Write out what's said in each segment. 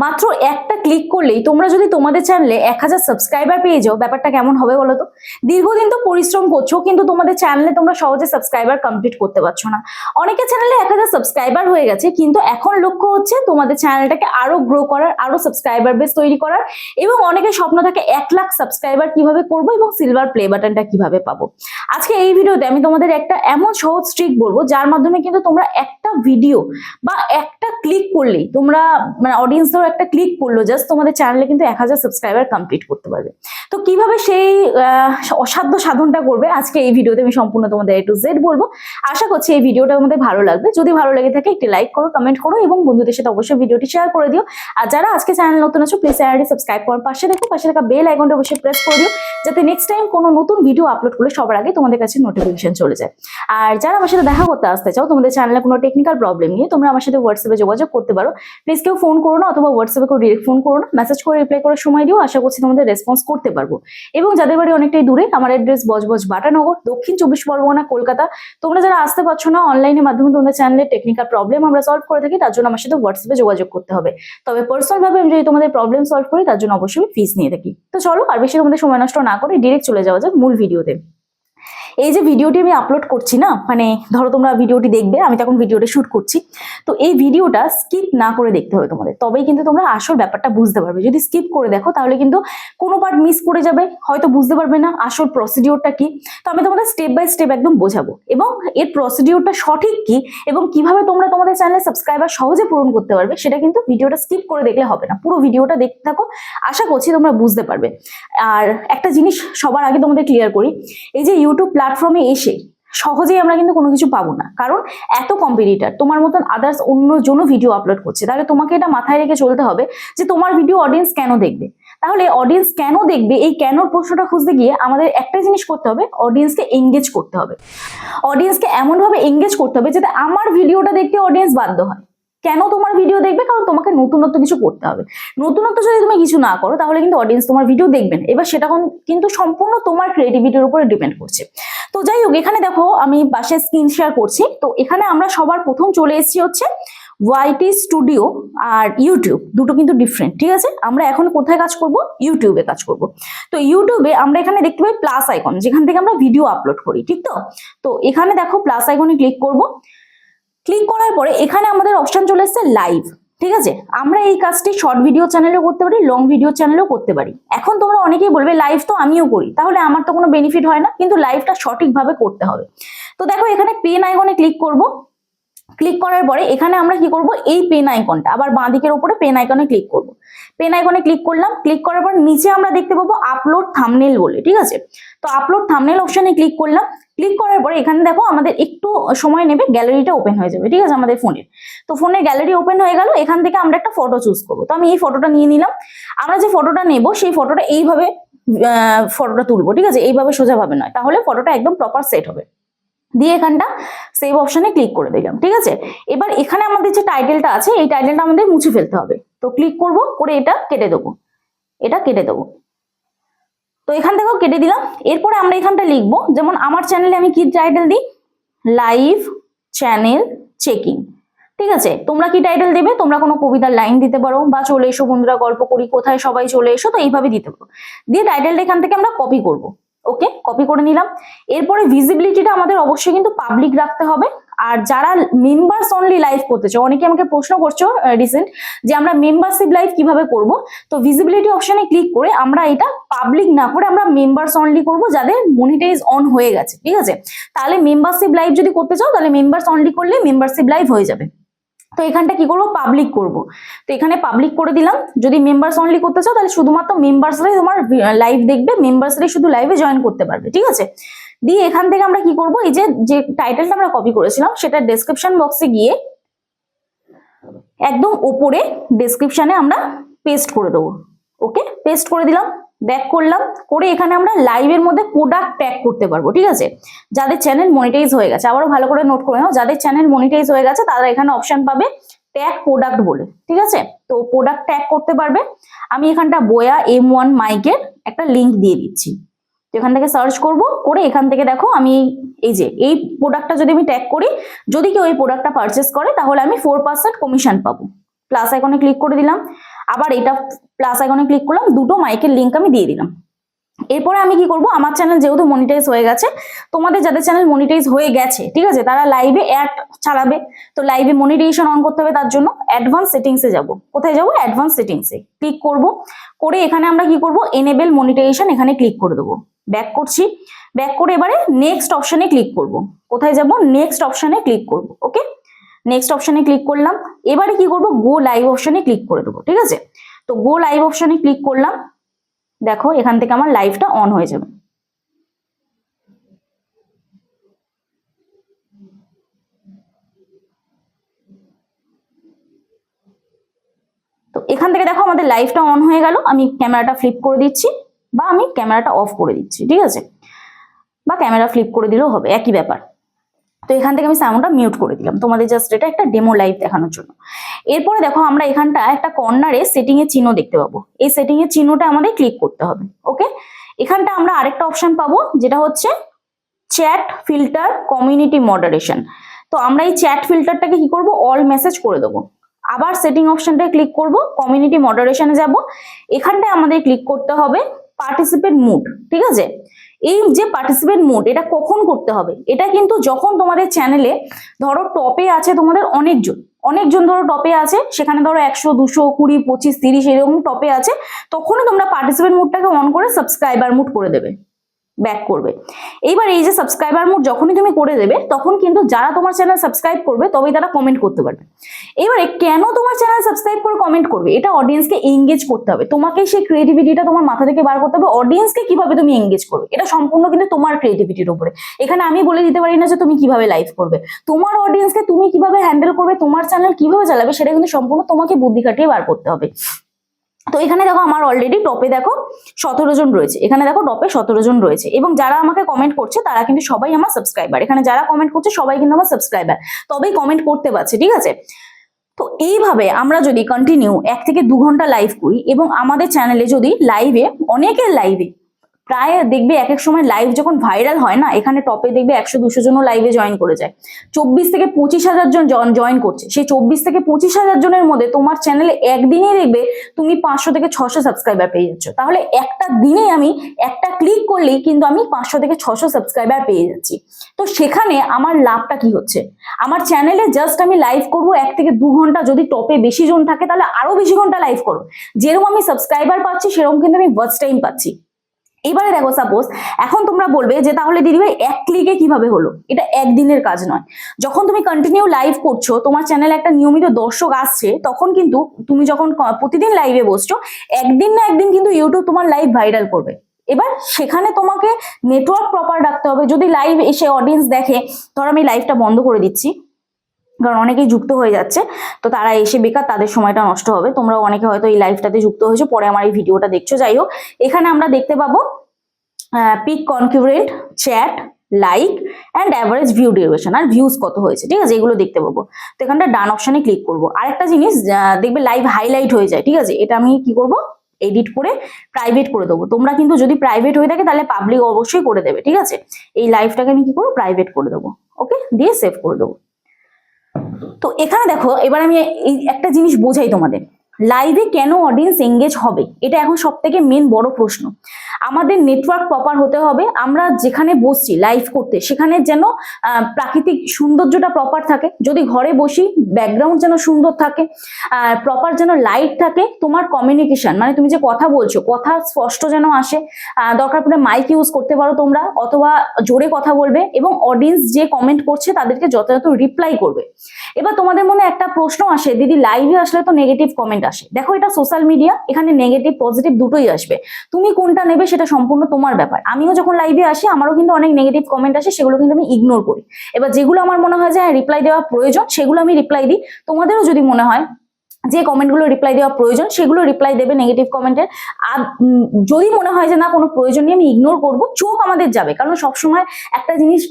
মাত্র একটা ক্লিক করলেই তোমরা যদি তোমাদের চ্যানেলে 1000 সাবস্ক্রাইবার পেয়ে যাও, ব্যাপারটা কেমন হবে বলো তো? দীর্ঘদিন তো পরিশ্রম করছো, কিন্তু তোমাদের চ্যানেলে তোমরা সহজে সাবস্ক্রাইবার কমপ্লিট করতে পারছো না। অনেকের চ্যানেলে 1000 সাবস্ক্রাইবার হয়ে গেছে, কিন্তু এখন লক্ষ্য হচ্ছে তোমাদের চ্যানেলটাকে আরো গ্রো করার, আরো সাবস্ক্রাইবার বেস তৈরি করার, এবং অনেকের স্বপ্ন থাকে 1 লাখ সাবস্ক্রাইবার কিভাবে করবো এবং সিলভার প্লে বাটনটা কিভাবে পাবো। আজকে এই ভিডিওতে আমি তোমাদের একটা এমন সহজ ট্রিক বলবো, যার মাধ্যমে কিন্তু তোমরা একটা ভিডিও বা একটা ক্লিক করলেই তোমরা মানে অডিয়েন্স একটা ক্লিক করলো জাস্ট, তোমাদের চ্যানেলে কিন্তু 1000 সাবস্ক্রাইবার কমপ্লিট করতে পারবে। তো কিভাবে সেই অসাধ্য সাধনটা করবে, আজকে এই ভিডিওতে আমি সম্পূর্ণ তোমাদের A to Z বলবো। আশা করছি এই ভিডিওটা তোমাদের ভালো লাগবে। যদি ভালো লেগে থাকে একটি লাইক করো, কমেন্ট করো এবং বন্ধুদের সাথে অবশ্যই ভিডিওটি শেয়ার করে দিও। আর যারা আজকে চ্যানেল নতুন আছো, প্লিজ চ্যানেলটি সাবস্ক্রাইব করার পাশে দেখো, পাশে থাকা বেল আইকনটা অবশ্যই প্রেস করে দিও, যাতে নেক্সট টাইম কোনো নতুন ভিডিও আপলোড করলে সবার আগে তোমাদের কাছে নোটিফিকেশন চলে যায়। আর যারা আমার সাথে দেখা করতে আসতে চাও, তোমাদের চ্যানেলে কোনো টেকনিক্যাল প্রবলেম নিয়ে, তোমরা আমার সাথে হোয়াটসঅ্যাপে যোগাযোগ করতে পারো। প্লিজ কেউ ফোন করো না, অথবা হোয়াটসঅ্যাপে কেউ ডিরেক্ট ফোন করো না, মেসেজ করে রিপ্লাই করার সময় দিও। আশা করছি তোমাদের রেসপন্স করতে পারবো। এবং যাদের বাড়ি অনেকটাই দূরে, আমার অ্যাড্রেস বজবজ বাটানগর, দক্ষিণ 24 পরগনা, কলকাতা। তোমরা যারা আসতে পারছো না, অনলাইনের মাধ্যমে তোমাদের চ্যানেলের টেকনিক্যাল প্রবলেম আমরা সলভ করে থাকি, তার জন্য আমার সাথে হোয়াটসঅ্যাপে যোগাযোগ করতে হবে। তবে পার্সোনাল ভাবে আমি যদি তোমাদের প্রবলেম সলভ করি, তার জন্য অবশ্যই ফিস নিয়ে থাকি। তো চলো আর বেশি তোমাদের সময় নষ্ট না করে ডিরেক্ট চলে যাওয়া যাক মূল ভিডিওতে। এই যে ভিডিওটি আমি আপলোড করছি না, মানে ধরো তোমরা ভিডিওটি দেখবে, আমি তখন ভিডিওটা শুট করছি, তো এই ভিডিওটা স্কিপ না করে দেখতে হবে তোমাদের, তবেই কিন্তু তোমরা আসল ব্যাপারটা বুঝতে পারবে। যদি স্কিপ করে দেখো তাহলে কিন্তু কোনো পার্ট মিস করে যাবে, হয়তো বুঝতে পারবে না আসল প্রসিডিওরটা কি। তো আমি তোমাদের স্টেপ বাই স্টেপ একদম বোঝাবো, এবং এর প্রসিডিওরটা সঠিক কি এবং কিভাবে তোমরা তোমাদের চ্যানেলে সাবস্ক্রাইবার সহজে পূরণ করতে পারবে, সেটা কিন্তু ভিডিওটা স্কিপ করে দেখলে হবে না। পুরো ভিডিওটা দেখতে থাকো, আশা করছি তোমরা বুঝতে পারবে। আর একটা জিনিস সবার আগে তোমাদের ক্লিয়ার করি, এই যে ইউটিউব প্ল্যাটফর্মে এসে সহজেই আমরা কিন্তু কোনো কিছু পাবো না, কারণ এত কম্পিটিটর, তোমার মতন আদার্স অন্যজনও ভিডিও আপলোড করছে। তাহলে তোমাকে এটা মাথায় রেখে চলতে হবে যে তোমার ভিডিও অডিয়েন্স কেন দেখবে। তাহলে অডিয়েন্স কেন দেখবে, এই কেন প্রশ্নটা খুঁজতে গিয়ে আমাদের একটা জিনিস করতে হবে, অডিয়েন্সকে এঙ্গেজ করতে হবে। অডিয়েন্সকে এমনভাবে এঙ্গেজ করতে হবে যাতে আমার ভিডিওটা দেখতে অডিয়েন্স বাধ্য হয়। কেন তোমার ভিডিও দেখবে? কারণ তোমাকে নতুনত্ব কিছু করতে হবে। নতুনত্ব যদি তুমি কিছু না করো, তাহলে কিন্তু অডিয়েন্স তোমার ভিডিও দেখবে না। এবার সেটা কিন্তু সম্পূর্ণ তোমার ক্রিয়েটিভিটির উপরে ডিপেন্ড করছে। তো যাই হোক, এখানে দেখো আমি পাশে স্ক্রিন শেয়ার করছি। তো এখানে আমরা সবার প্রথম চলে এসেছি হচ্ছে ওয়াইটি স্টুডিও, আর ইউটিউব দুটো কিন্তু ডিফারেন্ট, ঠিক আছে? আমরা এখন কোথায় কাজ করব? ইউটিউবে কাজ করব। তো ইউটিউবে আমরা এখানে দেখতে পাই প্লাস আইকন, যেখান থেকে আমরা ভিডিও আপলোড করি, ঠিক তো? তো এখানে দেখো প্লাস আইকনে ক্লিক করব। ক্লিক করার পরে এখানে আমাদের অপশন চলে এসেছে লাইভ, ঠিক আছে? আমরা এই কাজটি শর্ট ভিডিও চ্যানেলেও করতে পারি, লং ভিডিও চ্যানেলেও করতে পারি। এখন তোমরা অনেকেই বলবে লাইভ তো আমিও করি, তাহলে আমার তো কোনো বেনিফিট হয় না, কিন্তু লাইভটা সঠিকভাবে করতে হবে। তো দেখো এখানে পেন আইকনে ক্লিক করব। ক্লিক করার পরে এখানে আমরা কি করব, এই পেন আইকনটা আবার বাঁ দিকের উপরে পেন আইকনে ক্লিক করব। পেন আইকনে ক্লিক করলাম। ক্লিক করার পর নিচে আমরা দেখতে পাবো আপলোড থাম্বনেল বলে, ঠিক আছে? তো আপলোড থাম্বনেল অপশনে ক্লিক করলাম। ক্লিক করার পরে এখানে দেখো আমাদের একটু সময় নেবে, গ্যালারিটা ওপেন হয়ে যাবে, ঠিক আছে? আমাদের ফোনের, তো ফোনের গ্যালারি ওপেন হয়ে গেল। এখান থেকে আমরা একটা ফটো চুজ করবো। তো আমি এই ফটোটা নিয়ে নিলাম। আমরা যে ফটোটা নেব সেই ফটোটা এইভাবে ফটোটা তুলবো, ঠিক আছে? এইভাবে সোজাভাবে নয়, তাহলে ফটোটা একদম প্রপার সেট হবে। দিয়ে এখানটা সেভ অপশনে ক্লিক করে দিলাম, ঠিক আছে? এবার এখানে আমাদের যে টাইটেলটা আছে, এই টাইটেলটা আমাদের মুছে ফেলতে হবে। তো ক্লিক করব, করে এটা কেটে দেবো, এটা কেটে দেবো। তো এখান থেকেও কেটে দিলাম। এরপরে আমরা এখানটা লিখবো, যেমন আমার চ্যানেলে আমি কি টাইটেল দিই, লাইভ চ্যানেল চেকিং, ঠিক আছে? তোমরা কি টাইটেল দেবে? তোমরা কোনো কবিতার লাইন দিতে পারো, বা চলে এসো বন্ধুরা গল্প করি কোথায় সবাই চলে এসো, তো এইভাবে দিতে পারো। দিয়ে টাইটেলটা এখান থেকে আমরা কপি করব। ওকে, কপি করে নিলাম। এরপরে ভিজিবিলিটিটা আমাদের অবশ্যই কিন্তু পাবলিক রাখতে হবে। আর যারা মেম্বার্স অনলি লাইভ করতে চাও, অনেকে আমাকে প্রশ্ন করছো রিসেন্ট যে আমরা মেম্বারশিপ লাইভ কিভাবে করব। তো ভিজিবিলিটি অপশনে ক্লিক করে আমরা এটা পাবলিক না করে আমরা মেম্বার্স অনলি করব, যাদের মনিটাইজ অন হয়ে গেছে, ঠিক আছে? তাহলে মেম্বারশিপ লাইভ যদি করতে চাও, তাহলে মেম্বার্স অনলি করলে মেম্বারশিপ লাইভ হয়ে যাবে। তো এখানটা কি করব, পাবলিক করব। তো এখানে পাবলিক করে দিলাম। যদি মেম্বার্স অনলি করতে চাও, তাহলে শুধুমাত্র মেম্বার্সরাই তোমার লাইভ দেখবে, মেম্বার্সরাই শুধু লাইভে জয়েন করতে পারবে, ঠিক আছে? দিয়ে এখান থেকে আমরা কি করব, এই যে টাইটেলটা আমরা কপি করেছিলাম সেটা ডেসক্রিপশন বক্সে গিয়ে একদম উপরে ডেসক্রিপশনে আমরা পেস্ট করে দেবো। ওকে, পেস্ট করে দিলাম। ব্যাক করলাম, করে এখানে আমরা লাইভের মধ্যে প্রোডাক্ট ট্যাগ করতে পারবো, ঠিক আছে? যাদের চ্যানেল মনিটাইজ হয়ে গেছে, আবারও ভালো করে নোট করে নাও, যাদের চ্যানেল মনিটাইজ হয়ে গেছে তারা এখানে অপশন পাবে ট্যাগ প্রোডাক্ট বলে, ঠিক আছে? তো প্রোডাক্ট ট্যাগ করতে পারবে। আমি এখানটা বোয়া M1 মাইকের একটা লিঙ্ক দিয়ে দিচ্ছি। এখান থেকে সার্চ করব, করে এখান থেকে দেখো আমি এই যে এই প্রোডাক্টটা যদি আমি ট্যাগ করি, যদি কেউ এই প্রোডাক্টটা পারচেস করে, তাহলে আমি 4% কমিশন পাবো। প্লাস আইকনে ক্লিক করে দিলাম। আবার এটা প্লাস আইকনে ক্লিক করলাম, দুটো মাইকের লিঙ্ক আমি দিয়ে দিলাম। এরপরে আমি কি করব, আমার চ্যানেল যেহেতু মনিটাইজ হয়ে গেছে, তোমাদের যাদের চ্যানেল মনিটাইজ হয়ে গেছে ঠিক আছে, তারা লাইভে অ্যাড চালাবে, তো লাইভে মনিটাইজেশন অন করতে হবে। তার জন্য অ্যাডভান্স সেটিংসে যাব। কোথায় যাব? অ্যাডভান্স সেটিংসে ক্লিক করব, করে এখানে আমরা কি করব, এনেবল মনিটাইজেশন এখানে ক্লিক করে দেবো। ব্যাক করছি, ব্যাক করে এবারে নেক্সট অপশনে ক্লিক করব। কোথায় যাব? নেক্সট অপশনে ক্লিক করব। ওকে, নেক্সট অপশনে ক্লিক করলাম। এবারে কি করব, গো লাইভ অপশনে ক্লিক করে দেবো। ঠিক আছে, তো গো লাইভ অপশনে ক্লিক করলাম, দেখো এখান থেকে আমার লাইভটা অন হয়ে যাবে। তো এখান থেকে দেখো আমাদের লাইভটা অন হয়ে গেল। আমি ক্যামেরাটা ফ্লিপ করে দিচ্ছি বা আমি ক্যামেরাটা অফ করে দিচ্ছি, ঠিক আছে, বা ক্যামেরা ফ্লিপ করে দিলেও হবে, একই ব্যাপার। তো এখান থেকে আমি সাউন্ডটা মিউট করে দিলাম, তোমাদের জাস্ট এটা একটা ডেমো লাইভ দেখানোর জন্য। এরপরে দেখো আমরা এখানটা একটা কর্নারে সেটিং এর চিহ্ন দেখতে পাবো, এই সেটিং এর চিহ্নটা আমাদের ক্লিক করতে হবে। ওকে, এখানটা আমরা আরেকটা অপশন পাবো যেটা হচ্ছে চ্যাট ফিল্টার কমিউনিটি মডারেশন। তো আমরা এই চ্যাট ফিল্টারটাকে কি করব, অল মেসেজ করে দেবো। আবার সেটিং অপশনটায় ক্লিক করব, কমিউনিটি মডারেশনে যাব, এখানটায় আমাদের ক্লিক করতে হবে পার্টিসিপেট মুড। ঠিক আছে, এই যে পার্টিসিপেট মুড এটা কখন করতে হবে, এটা কিন্তু যখন তোমাদের চ্যানেলে ধরো টপে আছে তোমাদের অনেকজন ধরো টপে আছে, সেখানে ধরো 100 200 20 25 30 এরকম টপে আছে, তখনই তোমরা পার্টিসিপেট মুডটাকে অন করে সাবস্ক্রাইবার মুড করে দেবে, ব্যাক করবে। এইবার এই যে সাবস্ক্রাইবার মোড যখনই তুমি করে দেবে, তখন কিন্তু যারা তোমার চ্যানেল সাবস্ক্রাইব করবে তবেই তারা কমেন্ট করতে পারবে। এবারে কেন তোমার চ্যানেল সাবস্ক্রাইব করে কমেন্ট করবে, এটা অডিয়েন্সকে এঙ্গেজ করতে হবে, তোমাকে সেই ক্রিয়েটিভিটিটা তোমার মাথা থেকে বার করতে হবে। অডিয়েন্সকে কিভাবে তুমি এঙ্গেজ করবে, এটা সম্পূর্ণ কিন্তু তোমার ক্রিয়েটিভিটির উপরে। এখানে আমি বলে দিতে পারি না যে তুমি কিভাবে লাইভ করবে, তোমার অডিয়েন্সকে তুমি কিভাবে হ্যান্ডেল করবে, তোমার চ্যানেল কিভাবে চালাবে, সেটা কিন্তু সম্পূর্ণ তোমাকে বুদ্ধি খাটিয়ে বার করতে হবে। তো এখানে দেখো আমার অলরেডি টপে দেখো 17 জন রয়েছে, এখানে দেখো টপে 17 জন রয়েছে, এবং যারা আমাকে কমেন্ট করছে তারা কিন্তু সবাই আমার সাবস্ক্রাইবার। এখানে যারা কমেন্ট করছে সবাই কিন্তু আমার সাবস্ক্রাইবার, তবেই কমেন্ট করতে পারছে। ঠিক আছে, তো এইভাবে আমরা যদি কন্টিনিউ 1 থেকে 2 ঘন্টা লাইভ করি, এবং আমাদের চ্যানেলে যদি লাইভে অনেকের লাইভে প্রায় দেখবে এক এক সময় লাইভ যখন ভাইরাল হয় না, এখানে টপে দেখবে 100 200 জনও লাইভে জয়েন করে যায়, 24 থেকে 25,000 জন জয়েন করছে। সেই 24 থেকে 25,000 জনের মধ্যে তোমার চ্যানেলে একদিনেই দেখবে তুমি 500 থেকে 600 সাবস্ক্রাইবার পেয়ে যাচ্ছ। তাহলে একটা দিনে আমি একটা ক্লিক করলেই কিন্তু আমি 500 থেকে 600 সাবস্ক্রাইবার পেয়ে যাচ্ছি। তো সেখানে আমার লাভটা কি হচ্ছে, আমার চ্যানেলে জাস্ট আমি লাইভ করব 1 থেকে 2 ঘন্টা, যদি টপে বেশি জন থাকে তাহলে আরো বেশি ঘন্টা লাইভ করো, যেরকম আমি সাবস্ক্রাইবার পাচ্ছি সেরকম কিন্তু আমি ওয়াচ টাইম পাচ্ছি। এবারে দেখো সাপোজ এখন তোমরা বলবে যে তাহলে দিদিভাই 1 ক্লিকে কিভাবে হলো, এটা একদিনের কাজ নয়। যখন তুমি কন্টিনিউ লাইভ করছো, তোমার চ্যানেলে একটা নিয়মিত দর্শক আসছে, তখন কিন্তু তুমি যখন প্রতিদিন লাইভে বসছো, একদিন না একদিন কিন্তু ইউটিউব তোমার লাইভ ভাইরাল করবে। এবার সেখানে তোমাকে নেটওয়ার্ক প্রপার রাখতে হবে। যদি লাইভ এসে অডিয়েন্স দেখে, ধর আমি লাইভটা বন্ধ করে দিচ্ছি, কারণ অনেকেই যুক্ত হয়ে যাচ্ছে, তো তারা এসে বেকার তাদের সময়টা নষ্ট হবে। তোমরা অনেকে হয়তো এই লাইভটাতে যুক্ত হয়েছো, পরে আমার এই ভিডিওটা দেখছো। যাই হোক, এখানে আমরা দেখতে পাবো peak concurrent, chat, like and average view duration, আর ভিউজ কত হয়েছে। ঠিক আছে, এগুলো দেখতে পাবো। তো এখানটা ডান অপশনে ক্লিক করবো। আরেকটা জিনিস দেখবে লাইভ হাইলাইট হয়ে যায়। ঠিক আছে, এটা আমি কি করব, এডিট করে প্রাইভেট করে দেবো। তোমরা কিন্তু যদি প্রাইভেট হয়ে থাকে তাহলে পাবলিক অবশ্যই করে দেবে। ঠিক আছে, এই লাইভটাকে আমি কি করবো, প্রাইভেট করে দেবো। ওকে, দিয়ে সেভ করে দেবো। তো এখানে দেখো, এবার আমি এই একটা জিনিস বোঝাই তোমাদের, লাইভে কেন অডিয়েন্স এঙ্গেজ হবে, এটা এখন সব থেকে মেন বড় প্রশ্ন। আমাদের নেটওয়ার্ক প্রপার হতে হবে। আমরা যেখানে বসছি লাইভ করতে, সেখানে যেন প্রাকৃতিক সৌন্দর্যটা প্রপার থাকে। যদি ঘরে বসি, ব্যাকগ্রাউন্ড যেন সুন্দর থাকে, প্রপার যেন লাইট থাকে। তোমার কমিউনিকেশন মানে তুমি যে কথা বলছো, কথা স্পষ্ট যেন আসে। দরকার পড়লে মাইক ইউজ করতে পারো তোমরা, অথবা জোরে কথা বলবে, এবং অডিয়েন্স যে কমেন্ট করছে তাদেরকে যথাযথ রিপ্লাই করবে। এবার তোমাদের মনে একটা প্রশ্ন আসে, দিদি লাইভে আসলে তো নেগেটিভ কমেন্ট আসে। দেখো, এটা সোশ্যাল মিডিয়া, এখানে নেগেটিভ পজিটিভ দুটোই আসবে। তুমি কোনটা নেবে সেটা সম্পূর্ণ তোমার ব্যাপার। আমিও যখন লাইভে আসি, আমারও কিন্তু অনেক নেগেটিভ কমেন্ট আসে, সেগুলো কিন্তু আমি ইগনোর করি। এবার যেগুলো আমার মনে হয় যে রিপ্লাই দেওয়া প্রয়োজন, সেগুলো আমি রিপ্লাই দিই। তোমাদেরও যদি মনে হয় যে কমেন্টগুলো রিপ্লাই দেওয়া প্রয়োজন, সেগুলো রিপ্লাই দেবে নেগেটিভ কমেন্টের। আর যদি মনে হয় যে না কোনো প্রয়োজন নেই, আমি ইগনোর করব, চোখ আমাদের যাবে। কারণ সবসময় একটা জিনিস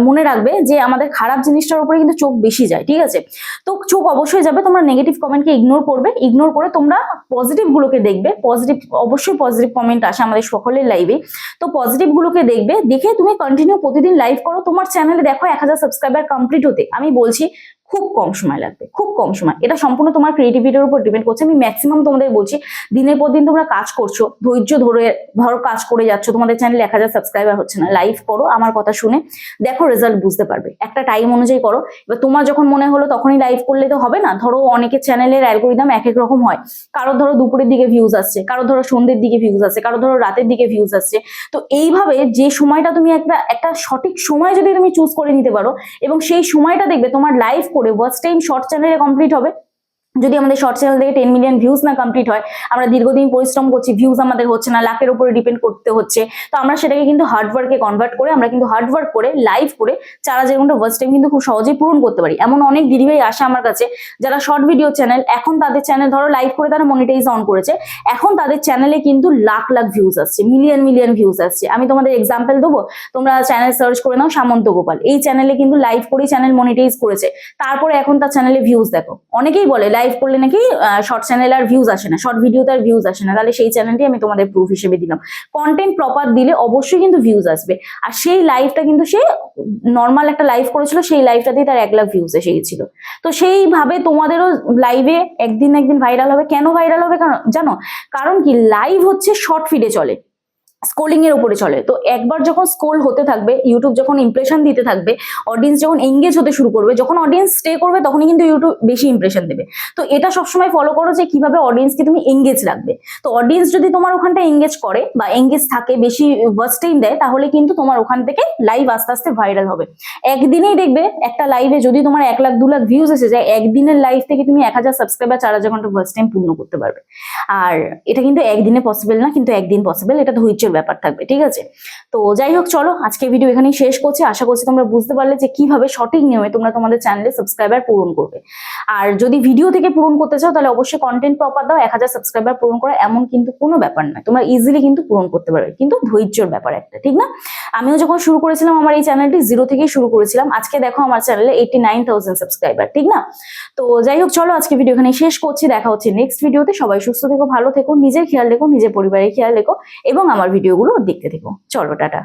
মনে রাখবে যে আমাদের খারাপ জিনিসটার উপরে কিন্তু চোখ বেশি যায়। ঠিক আছে, তো চোখ অবশ্যই যাবে। তোমরা নেগেটিভ কমেন্টকে ইগনোর করবে, ইগনোর করে তোমরা পজিটিভ গুলোকে দেখবে। পজিটিভ, অবশ্যই পজিটিভ কমেন্ট আসে আমাদের সকলের লাইভে, তো পজিটিভ গুলোকে দেখবে। দেখে তুমি কন্টিনিউ প্রতিদিন লাইভ করো। তোমার চ্যানেলে দেখো 1000 সাবস্ক্রাইবার কমপ্লিট হতে, আমি বলছি খুব কম সময় লাগবে, খুব কম সময়। এটা সম্পূর্ণ তোমার ক্রিয়েটিভিটির উপর ডিপেন্ড করছে। আমি ম্যাক্সিমাম তোমাদের বলছি, দিনের পর দিন তোমরা কাজ করছো, ধৈর্য ধরো কাজ করে যাচ্ছ, তোমাদের চ্যানেলে 1000 সাবস্ক্রাইবার হচ্ছে না, লাইভ করো, আমার কথা শুনে দেখো, রেজাল্ট বুঝতে পারবে। একটা টাইম অনুযায়ী করো। এবার তোমার যখন মনে হলো তখনই লাইভ করলে তো হবে না। ধরো অনেকের চ্যানেলের অ্যালগোরিদম এক এক রকম হয়, কারো ধরো দুপুরের দিকে ভিউজ আসছে, কারো ধরো সন্ধ্যের দিকে ভিউজ আসছে, কারো ধরো রাতের দিকে ভিউজ আসছে। তো এইভাবে যে সময়টা তুমি একটা সঠিক সময় যদি তুমি চুজ করে নিতে পারো, এবং সেই সময়টা দেখবে তোমার লাইভ করে ওয়াচ টাইম শর্ট চ্যানেলে কমপ্লিট হবে। যদি আমাদের শর্ট চ্যানেল থেকে 10 মিলিয়ন ভিউজ না কমপ্লিট হয়, আমরা দীর্ঘদিন পরিশ্রম করছি, ভিউজ আমাদের হচ্ছে না, লাখের উপরে ডিপেন্ড করতে হচ্ছে, তো আমরা সেটাকে কিন্তু হার্ডওয়ার্কে কনভার্ট করে, আমরা কিন্তু হার্ডওয়ার্ক করে লাইভ করে 4000 ঘন্টা ওয়াচ টাইম কিন্তু খুব সহজেই পূরণ করতে পারি। এমন অনেক দিদিভাই আসে আমার কাছে যারা শর্ট ভিডিও চ্যানেল, এখন তাদের চ্যানেল ধরো লাইভ করে তারা মনিটাইজ অন করেছে, এখন তাদের চ্যানেলে কিন্তু লাখ লাখ ভিউজ আসছে, মিলিয়ন মিলিয়ন ভিউজ আসছে। আমি তোমাদের এক্সাম্পল দেবো, তোমরা চ্যানেল সার্চ করে নাও সামন্ত গোপাল, এই চ্যানেলে কিন্তু লাইভ করেই চ্যানেল মনিটাইজ করেছে, তারপরে এখন তার চ্যানেলে ভিউজ দেখো। অনেকেই বলে লাইভ করলে নাকি শর্ট চ্যানেল আর ভিউজ আসে না, শর্ট ভিডিওতে আর ভিউজ আসে না, তাহলে সেই চ্যানেলটি আমি তোমাদের প্রুফ হিসেবে দিলাম। কন্টেন্ট প্রপার দিলে অবশ্যই কিন্তু ভিউজ আসবে। আর সেই লাইভটা কিন্তু সে নর্মাল একটা লাইভ করেছিল, সেই লাইভটাতেই তার 1 লাখ ভিউজ এসে গেছিল। তো সেইভাবে তোমাদেরও লাইভে একদিন ভাইরাল হবে। কেন ভাইরাল হবে জানো? কারণ কি, লাইভ হচ্ছে শর্ট ফিডে চলে, স্ক্রোলিং এর উপরে চলে। তো একবার যখন স্ক্রোল হতে থাকবে, ইউটিউব যখন ইমপ্রেশন দিতে থাকবে, অডিয়েন্স যখন এঙ্গেজ হতে শুরু করবে, যখন অডিয়েন্স স্টে করবে, তখনই কিন্তু ইউটিউব বেশি ইমপ্রেশন দেবে। তো এটা সবসময় ফলো করো যে কিভাবে অডিয়েন্সকে তুমি এঙ্গেজ রাখবে। তো অডিয়েন্স যদি তোমার ওখানটা এঙ্গেজ করে বা এঙ্গেজ থাকে, বেশি ওয়াচ টাইম দেয়, তাহলে কিন্তু তোমার ওখান থেকে লাইভ আস্তে আস্তে ভাইরাল হবে। একদিনেই দেখবে একটা লাইভে যদি তোমার 1 লাখ 2 লাখ ভিউজ এসে যায়, একদিনের লাইভ থেকে তুমি 1000 সাবস্ক্রাইবার 4000 ঘন্টা ওয়াচ টাইম পূর্ণ করতে পারবে। আর এটা কিন্তু একদিনে পসিবল না, কিন্তু একদিন পসিবল, এটা ধৈর্যের ব্যাপার থাকবে, ঠিক আছে? তো যাই হোক, চলো আজকে ভিডিও এখানেই শেষ করছি। আশা করছি তোমরা বুঝতে পারলে যে কিভাবে সঠিক নিয়মে তোমরা তোমাদের চ্যানেলে সাবস্ক্রাইবার পূরণ করবে। আর যদি ভিডিও থেকে পূরণ করতে চাও, তাহলে অবশ্যই কন্টেন্ট প্রপার দাও। 1000 সাবস্ক্রাইবার পূরণ করা এমন কিন্তু কোনো ব্যাপার নয়, তোমরা ইজিলি কিন্তু পূরণ করতে পারবে, কিন্তু ধৈর্যের ব্যাপার একটা, ঠিক না? আমিও যখন শুরু করেছিলাম আমার এই চ্যানেলটি 0 থেকেই শুরু করেছিলাম, আজকে দেখো আমার চ্যানেলে 89,000 সাবস্ক্রাইবার, ঠিক না? তো যাই হোক, চলো আজকে ভিডিও এখানে শেষ করছি। দেখা হচ্ছে নেক্সট ভিডিওতে। সবাই সুস্থ থেকো, ভালো থেকো, নিজের খেয়াল রেখো, নিজের পরিবারের খেয়াল রেখো, এবং আমার ভিডিওগুলো দেখতে থেকো। চলো, টাটা।